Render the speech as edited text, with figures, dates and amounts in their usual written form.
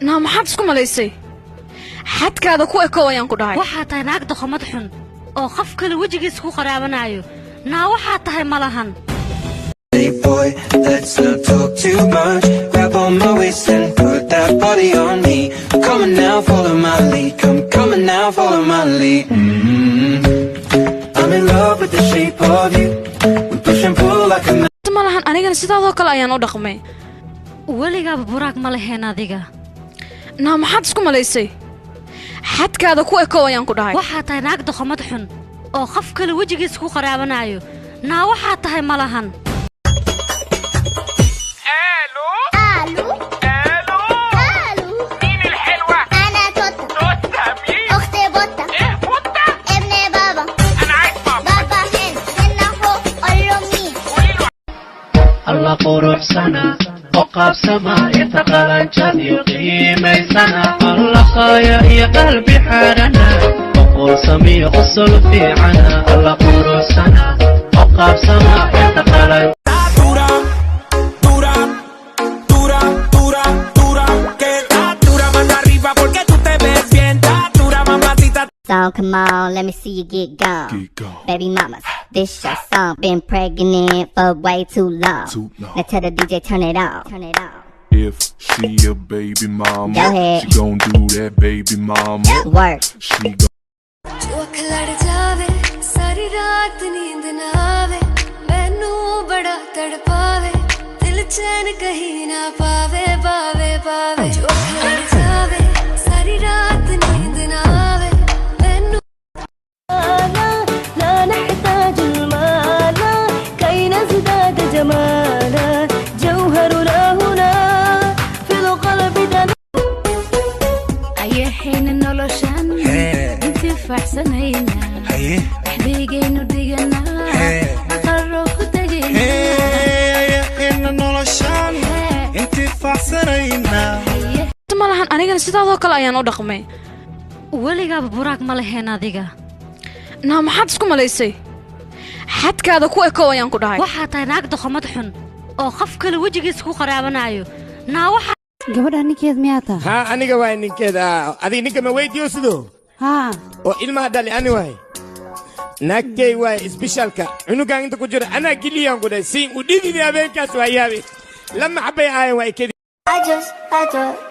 نعم حدسكم ليسي حد كذا كوي كويان كداي waxaa tahay naag doqomad xun oo qof kale wajigiisa ku qaraabanayo naa waxaa tahay malahan Hey boy, let's not talk too much. Grab on my waist and put that body on me. Come on now, follow my lead. Come on now, follow my lead. I'm in love with the shape of you. We push and pull like a malahan anigana sidaadoo kale ayaan u dhaqmay weligaaba buraag ma lahayn adiga naa maxaad isku malaysay xadkaada ku ekooyaan ku dhahay waxaa tahay naag doqomad xun oo qof kale wajigiisa ku qaraabanayo naa waxaa tahay malahan الله قروح سنة وقاب سما يتقلن جد يقيمي سنة الله خايا يا قلبي حارنا وقول سمي غسل في عنا الله قروح سنة وقاب سما يتقلن So come on, let me see you get gone. Baby mamas, this your song. Been pregnant for way too long. Now tell the DJ turn it on. If she a baby mama, go ahead. She gon' do that baby mama. Work. She gon' malahan anigana sidaadoo kale ayaan u dhaqmay weligaaba buraag ma lahayn adiga naa maxaad isku malaysay xadkaada ku ekooyaan ku dhahay waxaa tahay naag doqomad xun oo qof kale wajigiisa ku qaraabanayo naa waxaa gabadha ninkeed miyaa tahay ها أنا جواي نكذا هذه نك ما ويديو سدو ها وإلما هذا اللي أنا واي نكتي واي سبيشال كا إنه كان عندك كجرا أنا كليان كده سين وديني يا بنك سوايا لما حبي عاي واي كده I just